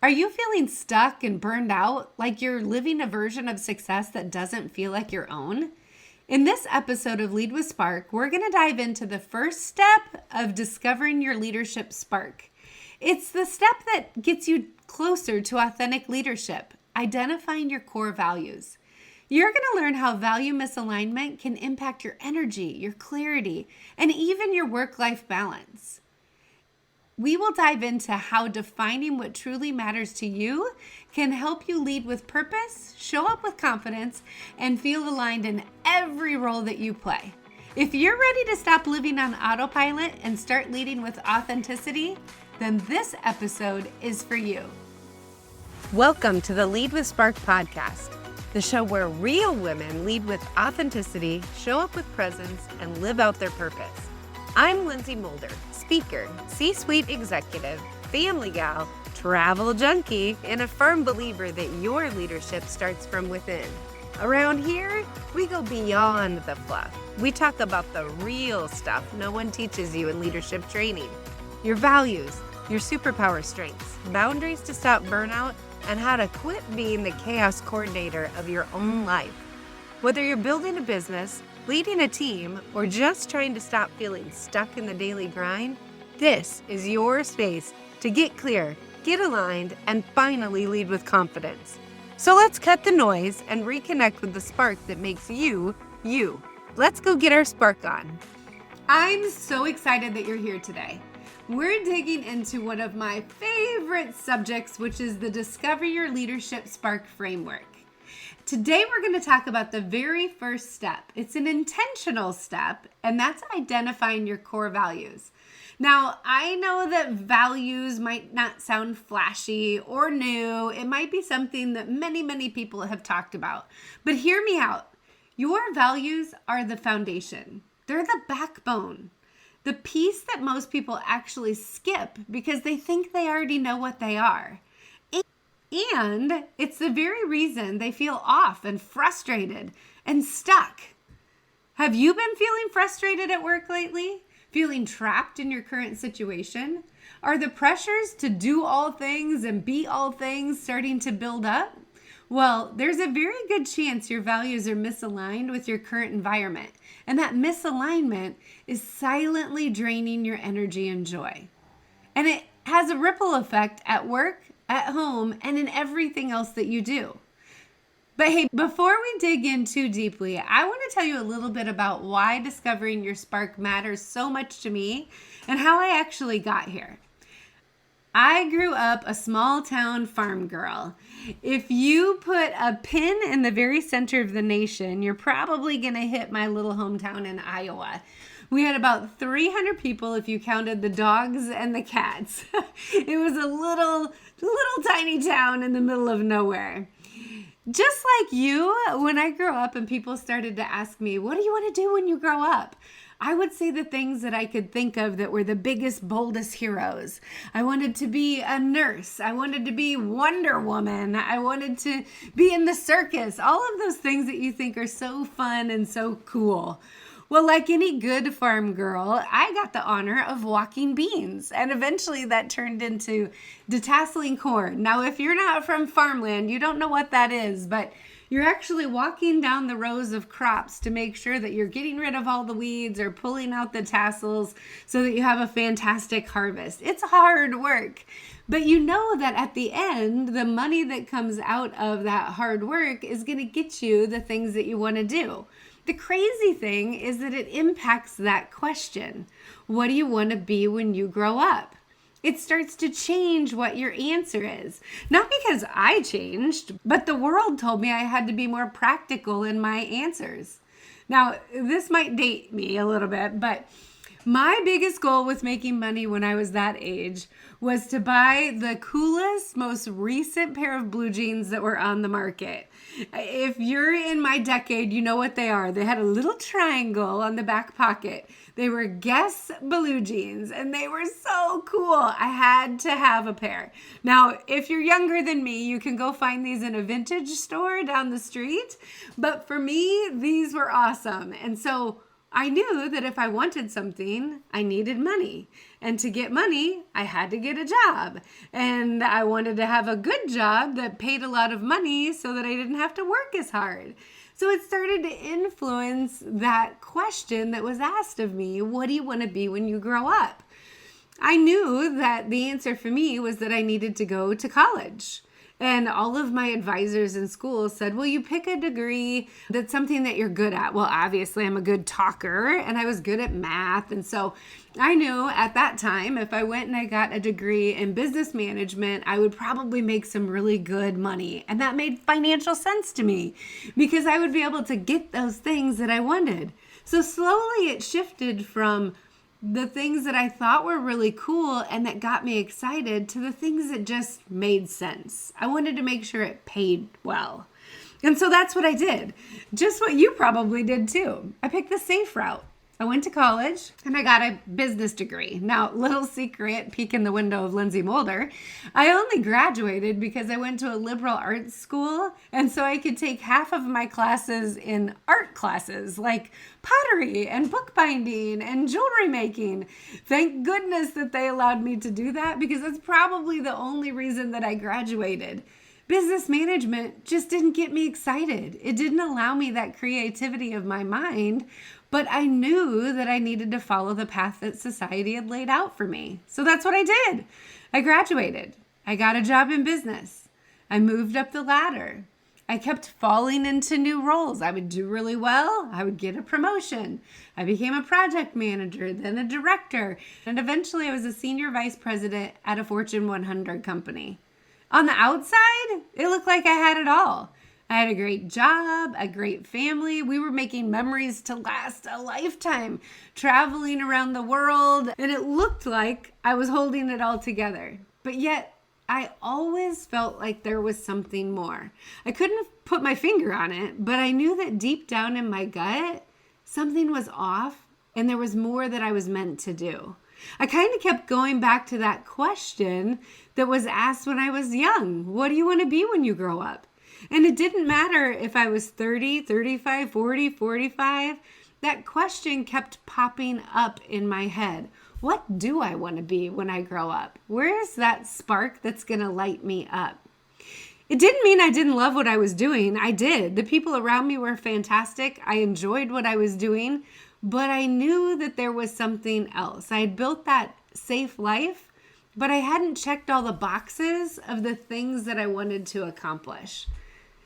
Are you feeling stuck and burned out, like you're living a version of success that doesn't feel like your own? In this episode of Lead with Spark, we're going to dive into the first step of discovering your leadership spark. It's the step that gets you closer to authentic leadership, identifying your core values. You're going to learn how value misalignment can impact your energy, your clarity, and even your work-life balance. We will dive into how defining what truly matters to you can help you lead with purpose, show up with confidence, and feel aligned in every role that you play. If you're ready to stop living on autopilot and start leading with authenticity, then this episode is for you. Welcome to the Lead with Spark podcast, the show where real women lead with authenticity, show up with presence, and live out their purpose. I'm Lynsey Mulder, speaker, C-suite executive, family gal, travel junkie, and a firm believer that your leadership starts from within. Around here, we go beyond the fluff. We talk about the real stuff no one teaches you in leadership training. Your values, your superpower strengths, boundaries to stop burnout, and how to quit being the chaos coordinator of your own life. Whether you're building a business, leading a team, or just trying to stop feeling stuck in the daily grind, this is your space to get clear, get aligned, and finally lead with confidence. So let's cut the noise and reconnect with the spark that makes you, you. Let's go get our spark on. I'm so excited that you're here today. We're digging into one of my favorite subjects, which is the Discover Your Leadership Spark framework. Today, we're going to talk about the very first step. It's an intentional step, and that's identifying your core values. Now, I know that values might not sound flashy or new. It might be something that many people have talked about. But hear me out. Your values are the foundation. They're the backbone. The piece that most people actually skip because they think they already know what they are. And it's the very reason they feel off and frustrated and stuck. Have you been feeling frustrated at work lately? Feeling trapped in your current situation? Are the pressures to do all things and be all things starting to build up? Well, there's a very good chance your values are misaligned with your current environment. And that misalignment is silently draining your energy and joy. And it has a ripple effect at work, at home, and in everything else that you do. But hey, before we dig in too deeply, I want to tell you a little bit about why discovering your spark matters so much to me and how I actually got here. I grew up a small town farm girl. If you put a pin in the very center of the nation, you're probably going to hit my little hometown in Iowa. We had about 300 people if you counted the dogs and the cats. It was a little tiny town in the middle of nowhere. Just like you, when I grew up and people started to ask me, what do you want to do when you grow up? I would say the things that I could think of that were the biggest, boldest heroes. I wanted to be a nurse. I wanted to be Wonder Woman. I wanted to be in the circus. All of those things that you think are so fun and so cool. Well, like any good farm girl, I got the honor of walking beans, and eventually that turned into detasseling corn. Now, if you're not from farmland, you don't know what that is, but you're actually walking down the rows of crops to make sure that you're getting rid of all the weeds or pulling out the tassels so that you have a fantastic harvest. It's hard work, but you know that at the end, the money that comes out of that hard work is going to get you the things that you want to do. The crazy thing is that it impacts that question. What do you want to be when you grow up? It starts to change what your answer is. Not because I changed, but the world told me I had to be more practical in my answers. Now, this might date me a little bit, but my biggest goal with making money when I was that age was to buy the coolest, most recent pair of blue jeans that were on the market. If you're in my decade, you know what they are. They had a little triangle on the back pocket. They were Guess blue jeans, and they were so cool. I had to have a pair. Now, if you're younger than me, you can go find these in a vintage store down the street. But for me, these were awesome. And so I knew that if I wanted something, I needed money. And to get money, I had to get a job. And I wanted to have a good job that paid a lot of money so that I didn't have to work as hard. So it started to influence that question that was asked of me, what do you want to be when you grow up? I knew that the answer for me was that I needed to go to college. And all of my advisors in school said, well, you pick a degree that's something that you're good at. Well, obviously, I'm a good talker and I was good at math. And so I knew at that time, if I went and I got a degree in business management, I would probably make some really good money. And that made financial sense to me because I would be able to get those things that I wanted. So slowly it shifted from the things that I thought were really cool and that got me excited to the things that just made sense. I wanted to make sure it paid well. And so that's what I did. Just what you probably did too. I picked the safe route. I went to college and I got a business degree. Now, little secret, peek in the window of Lynsey Mulder, I only graduated because I went to a liberal arts school, and so I could take half of my classes in art classes like pottery and bookbinding and jewelry making. Thank goodness that they allowed me to do that because that's probably the only reason that I graduated. Business management just didn't get me excited. It didn't allow me that creativity of my mind, but I knew that I needed to follow the path that society had laid out for me. So that's what I did. I graduated. I got a job in business. I moved up the ladder. I kept falling into new roles. I would do really well. I would get a promotion. I became a project manager, then a director, and eventually I was a senior vice president at a Fortune 100 company. On the outside, it looked like I had it all. I had a great job, a great family. We were making memories to last a lifetime, traveling around the world, and it looked like I was holding it all together. But yet, I always felt like there was something more. I couldn't put my finger on it, but I knew that deep down in my gut, something was off, and there was more that I was meant to do. I kind of kept going back to that question that was asked when I was young. What do you want to be when you grow up? And it didn't matter if I was 30, 35, 40, 45. That question kept popping up in my head. What do I want to be when I grow up? Where is that spark that's going to light me up? It didn't mean I didn't love what I was doing. I did. The people around me were fantastic. I enjoyed what I was doing, but I knew that there was something else. I had built that safe life, but I hadn't checked all the boxes of the things that I wanted to accomplish.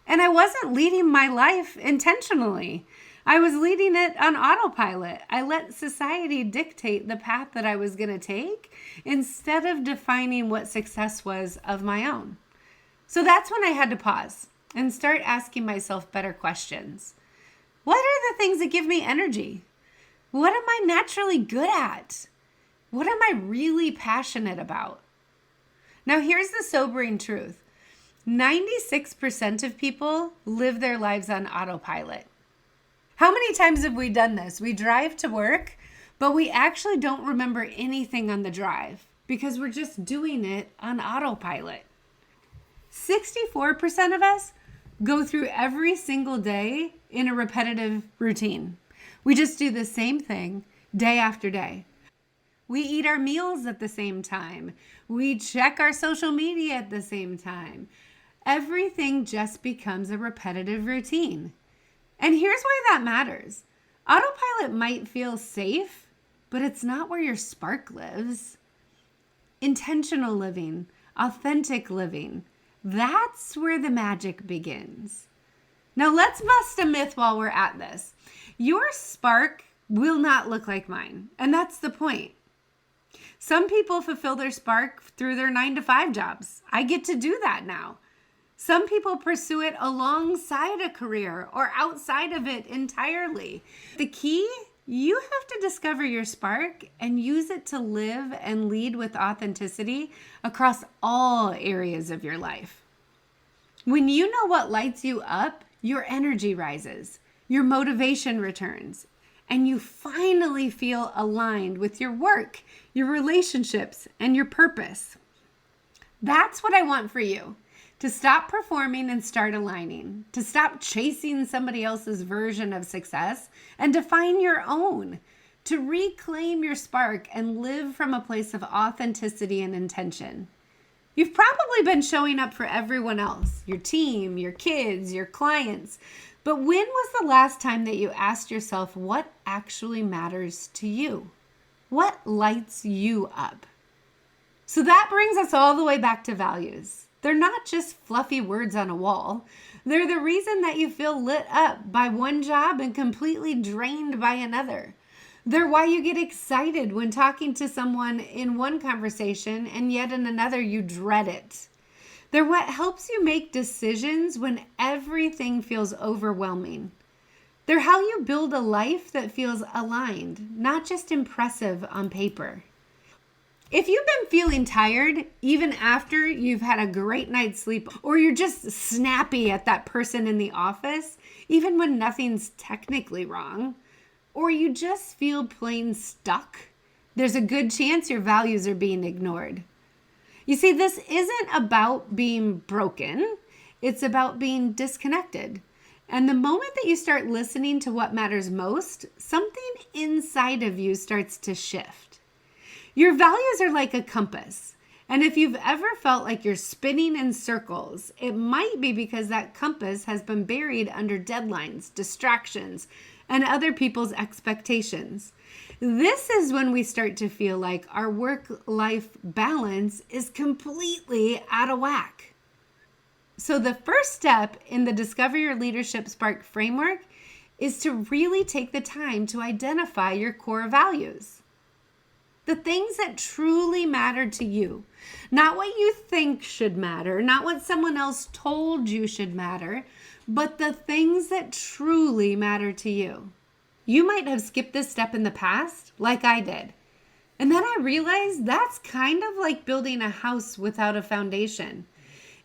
And I wasn't leading my life intentionally. I was leading it on autopilot. I let society dictate the path that I was going to take instead of defining what success was of my own. So that's when I had to pause and start asking myself better questions. What are the things that give me energy? What am I naturally good at? What am I really passionate about? Now, here's the sobering truth. 96% of people live their lives on autopilot. How many times have we done this? We drive to work, but we actually don't remember anything on the drive because we're just doing it on autopilot. 64% of us go through every single day in a repetitive routine. We just do the same thing day after day. We eat our meals at the same time. We check our social media at the same time. Everything just becomes a repetitive routine. And here's why that matters. Autopilot might feel safe, but it's not where your spark lives. Intentional living, authentic living, that's where the magic begins. Now let's bust a myth while we're at this. Your spark will not look like mine, and that's the point. Some people fulfill their spark through their 9-to-5 jobs. I get to do that now. Some people pursue it alongside a career or outside of it entirely. The key, you have to discover your spark and use it to live and lead with authenticity across all areas of your life. When you know what lights you up, your energy rises, your motivation returns, and you finally feel aligned with your work, your relationships, and your purpose. That's what I want for you. to stop performing and start aligning, to stop chasing somebody else's version of success and define your own, to reclaim your spark and live from a place of authenticity and intention. You've probably been showing up for everyone else, your team, your kids, your clients. But when was the last time that you asked yourself what actually matters to you? What lights you up? So that brings us all the way back to values. They're not just fluffy words on a wall. They're the reason that you feel lit up by one job and completely drained by another. They're why you get excited when talking to someone in one conversation and yet in another you dread it. They're what helps you make decisions when everything feels overwhelming. They're how you build a life that feels aligned, not just impressive on paper. If you've been feeling tired, even after you've had a great night's sleep, or you're just snappy at that person in the office, even when nothing's technically wrong, or you just feel plain stuck, there's a good chance your values are being ignored. You see, this isn't about being broken. It's about being disconnected. And the moment that you start listening to what matters most, something inside of you starts to shift. Your values are like a compass. And if you've ever felt like you're spinning in circles, it might be because that compass has been buried under deadlines, distractions, and other people's expectations. This is when we start to feel like our work-life balance is completely out of whack. So the first step in the Discover Your Leadership Spark framework is to really take the time to identify your core values. The things that truly matter to you, not what you think should matter, not what someone else told you should matter, but the things that truly matter to you. You might have skipped this step in the past, like I did. And then I realized that's kind of like building a house without a foundation.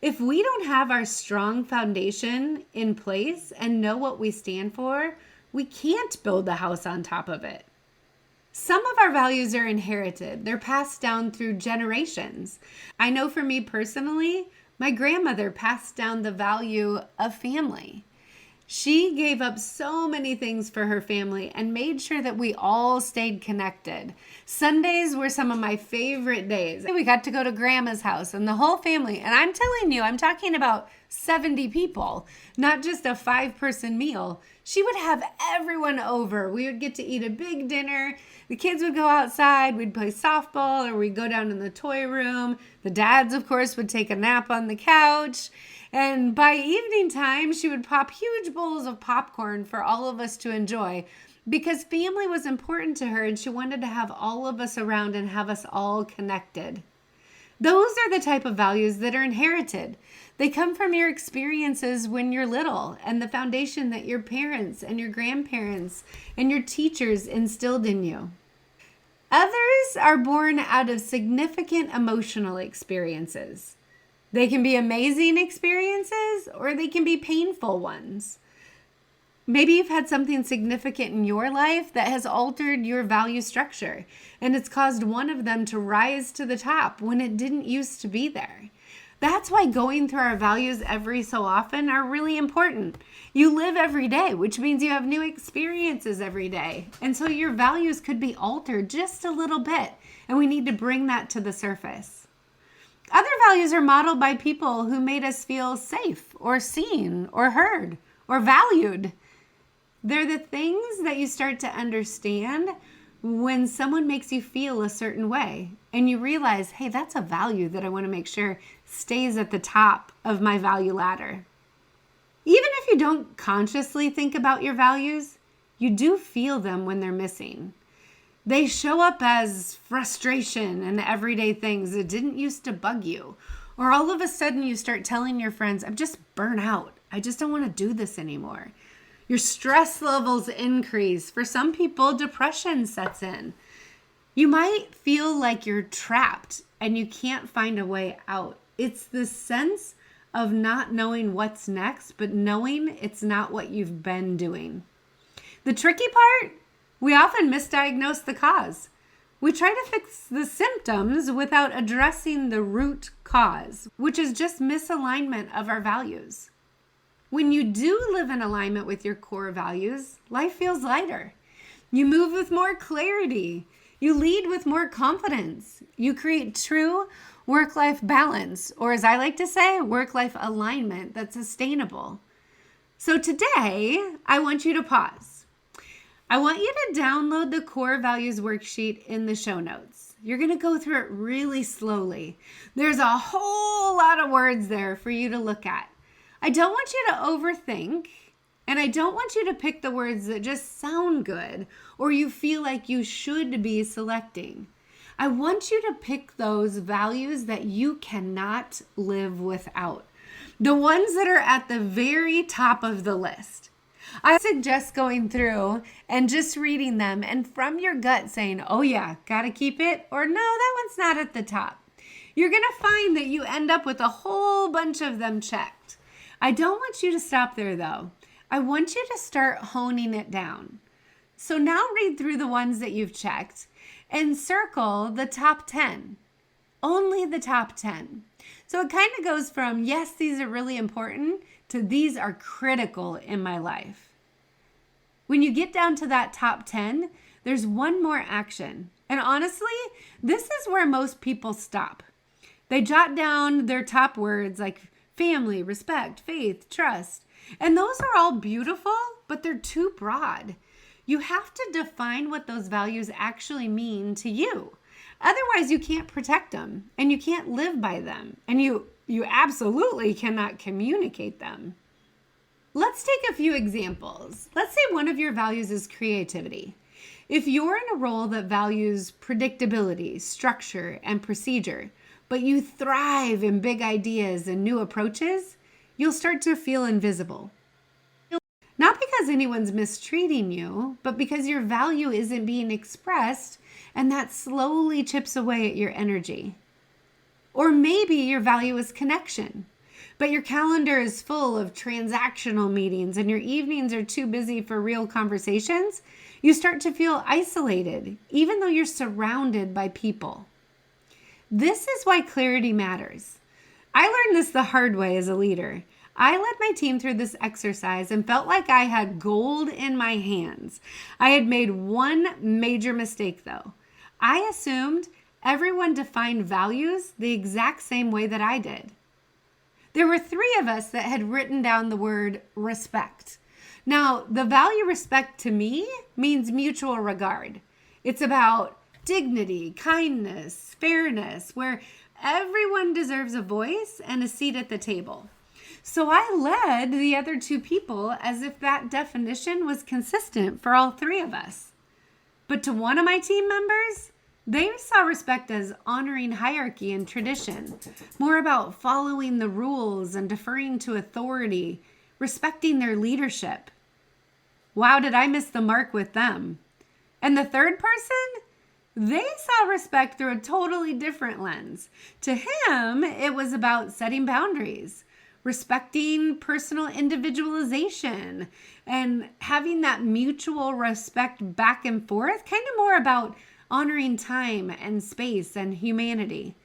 If we don't have our strong foundation in place and know what we stand for, we can't build the house on top of it. Some of our values are inherited. They're passed down through generations. I know for me personally, my grandmother passed down the value of family. She gave up so many things for her family and made sure that we all stayed connected. Sundays were some of my favorite days. We got to go to grandma's house and the whole family. And I'm telling you, I'm talking about 70 people, not just a 5-person meal. She would have everyone over. We would get to eat a big dinner. The kids would go outside. We'd play softball or we'd go down in the toy room. The dads, of course, would take a nap on the couch. And by evening time, she would pop huge bowls of popcorn for all of us to enjoy because family was important to her and she wanted to have all of us around and have us all connected. Those are the type of values that are inherited. They come from your experiences when you're little and the foundation that your parents and your grandparents and your teachers instilled in you. Others are born out of significant emotional experiences. They can be amazing experiences or they can be painful ones. Maybe you've had something significant in your life that has altered your value structure and it's caused one of them to rise to the top when it didn't used to be there. That's why going through our values every so often are really important. You live every day, which means you have new experiences every day. And so your values could be altered just a little bit and we need to bring that to the surface. Other values are modeled by people who made us feel safe or seen or heard or valued. They're the things that you start to understand when someone makes you feel a certain way and you realize, hey, that's a value that I want to make sure stays at the top of my value ladder. Even if you don't consciously think about your values, you do feel them when they're missing. They show up as frustration and everyday things that didn't used to bug you. Or all of a sudden you start telling your friends, I'm just burnt out. I just don't want to do this anymore. Your stress levels increase. For some people, depression sets in. You might feel like you're trapped and you can't find a way out. It's the sense of not knowing what's next, but knowing it's not what you've been doing. The tricky part, we often misdiagnose the cause. We try to fix the symptoms without addressing the root cause, which is just misalignment of our values. When you do live in alignment with your core values, life feels lighter. You move with more clarity. You lead with more confidence. You create true work-life balance, or as I like to say, work-life alignment that's sustainable. So today, I want you to pause. I want you to download the core values worksheet in the show notes. You're going to go through it really slowly. There's a whole lot of words there for you to look at. I don't want you to overthink, and I don't want you to pick the words that just sound good or you feel like you should be selecting. I want you to pick those values that you cannot live without. The ones that are at the very top of the list. I suggest going through and just reading them and from your gut saying, oh yeah, gotta keep it, or no, that one's not at the top. You're gonna find that you end up with a whole bunch of them checked. I don't want you to stop there though. I want you to start honing it down. So now read through the ones that you've checked and circle the top 10. Only the top 10. So it kind of goes from, yes, these are really important, to these are critical in my life. When you get down to that top 10, there's one more action. And honestly, this is where most people stop. They jot down their top words like family, respect, faith, trust. And those are all beautiful, but they're too broad. You have to define what those values actually mean to you. Otherwise, you can't protect them and you can't live by them. And you absolutely cannot communicate them. Let's take a few examples. Let's say one of your values is creativity. If you're in a role that values predictability, structure, and procedure, but you thrive in big ideas and new approaches, you'll start to feel invisible. Not because anyone's mistreating you, but because your value isn't being expressed, and that slowly chips away at your energy. Or maybe your value is connection, but your calendar is full of transactional meetings and your evenings are too busy for real conversations. You start to feel isolated, even though you're surrounded by people. This is why clarity matters. I learned this the hard way as a leader. I led my team through this exercise and felt like I had gold in my hands. I had made one major mistake though. I assumed everyone defined values the exact same way that I did. There were 3 of us that had written down the word respect. Now, the value respect to me means mutual regard. It's about dignity, kindness, fairness, where everyone deserves a voice and a seat at the table. So I led the other 2 people as if that definition was consistent for all 3 of us. But to one of my team members, they saw respect as honoring hierarchy and tradition, more about following the rules and deferring to authority, respecting their leadership. Wow, did I miss the mark with them? And the third person, they saw respect through a totally different lens. To him, it was about setting boundaries, respecting personal individualization, and having that mutual respect back and forth, kind of more about honoring time and space and humanity.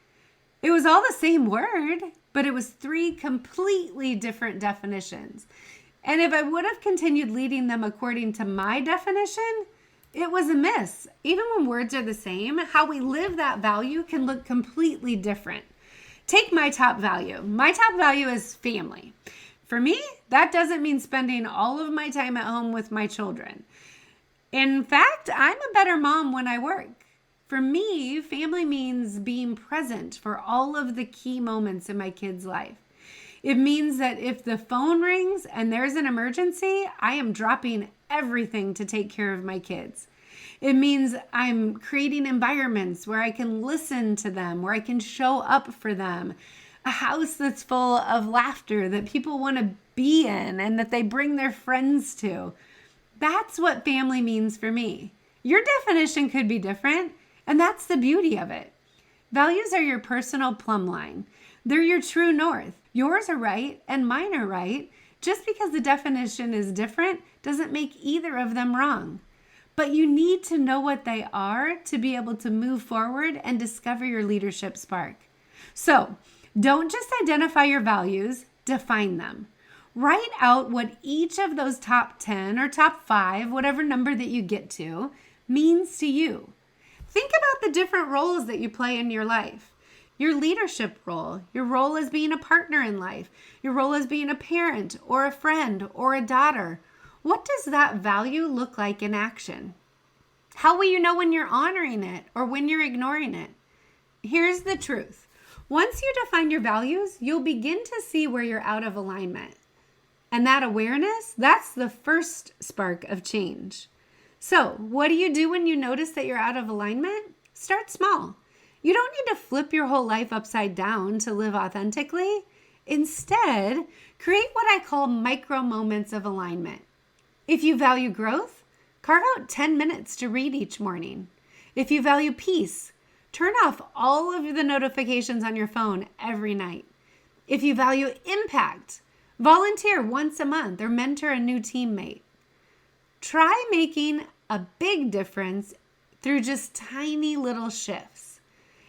It was all the same word, but it was 3 completely different definitions. And if I would have continued leading them according to my definition, it was a miss. Even when words are the same, how we live that value can look completely different. Take my top value. My top value is family. For me, that doesn't mean spending all of my time at home with my children. In fact, I'm a better mom when I work. For me, family means being present for all of the key moments in my kid's life. It means that if the phone rings and there's an emergency, I am dropping everything to take care of my kids. It means I'm creating environments where I can listen to them, where I can show up for them. A house that's full of laughter that people want to be in and that they bring their friends to. That's what family means for me. Your definition could be different, and that's the beauty of it. Values are your personal plumb line. They're your true north. Yours are right and mine are right. Just because the definition is different doesn't make either of them wrong. But you need to know what they are to be able to move forward and discover your leadership spark. So don't just identify your values, define them. Write out what each of those top 10 or top 5, whatever number that you get to, means to you. Think about the different roles that you play in your life. Your leadership role, your role as being a partner in life, your role as being a parent or a friend or a daughter. What does that value look like in action? How will you know when you're honoring it or when you're ignoring it? Here's the truth. Once you define your values, you'll begin to see where you're out of alignment. And that awareness, that's the first spark of change. So, what do you do when you notice that you're out of alignment? Start small. You don't need to flip your whole life upside down to live authentically. Instead, create what I call micro moments of alignment. If you value growth, carve out 10 minutes to read each morning. If you value peace, turn off all of the notifications on your phone every night. If you value impact, volunteer once a month or mentor a new teammate. Try making a big difference through just tiny little shifts.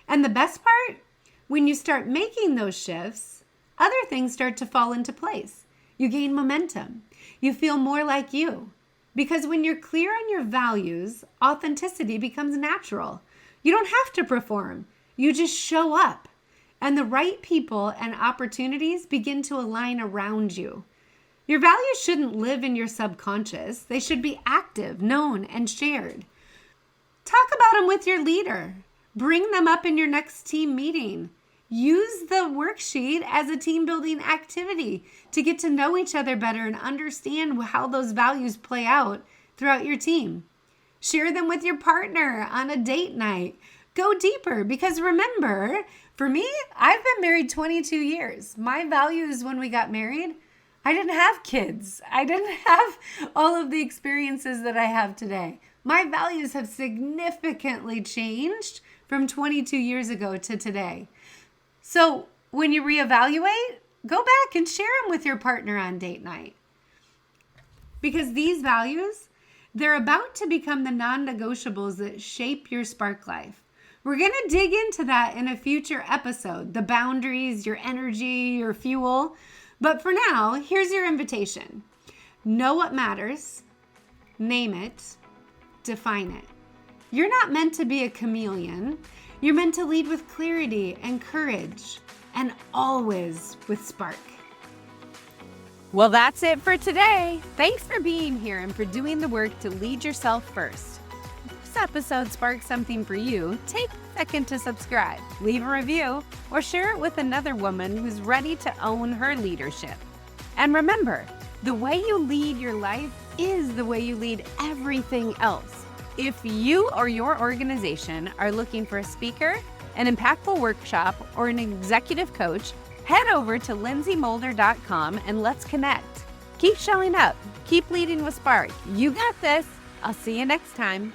And the best part, when you start making those shifts, other things start to fall into place. You gain momentum. You feel more like you. Because when you're clear on your values, authenticity becomes natural. You don't have to perform. You just show up. And the right people and opportunities begin to align around you. Your values shouldn't live in your subconscious. They should be active, known, and shared. Talk about them with your leader. Bring them up in your next team meeting. Use the worksheet as a team building activity to get to know each other better and understand how those values play out throughout your team. Share them with your partner on a date night. Go deeper because remember, for me, I've been married 22 years. My values when we got married, I didn't have kids. I didn't have all of the experiences that I have today. My values have significantly changed from 22 years ago to today. So when you reevaluate, go back and share them with your partner on date night. Because these values, they're about to become the non-negotiables that shape your spark life. We're going to dig into that in a future episode, the boundaries, your energy, your fuel. But for now, here's your invitation. Know what matters, name it, define it. You're not meant to be a chameleon. You're meant to lead with clarity and courage, and always with spark. Well, that's it for today. Thanks for being here and for doing the work to lead yourself first. If this episode sparked something for you, take a second to subscribe, leave a review, or share it with another woman who's ready to own her leadership. And remember, the way you lead your life is the way you lead everything else. If you or your organization are looking for a speaker, an impactful workshop, or an executive coach, head over to lynseymoulder.com and let's connect. Keep showing up. Keep leading with spark. You got this. I'll see you next time.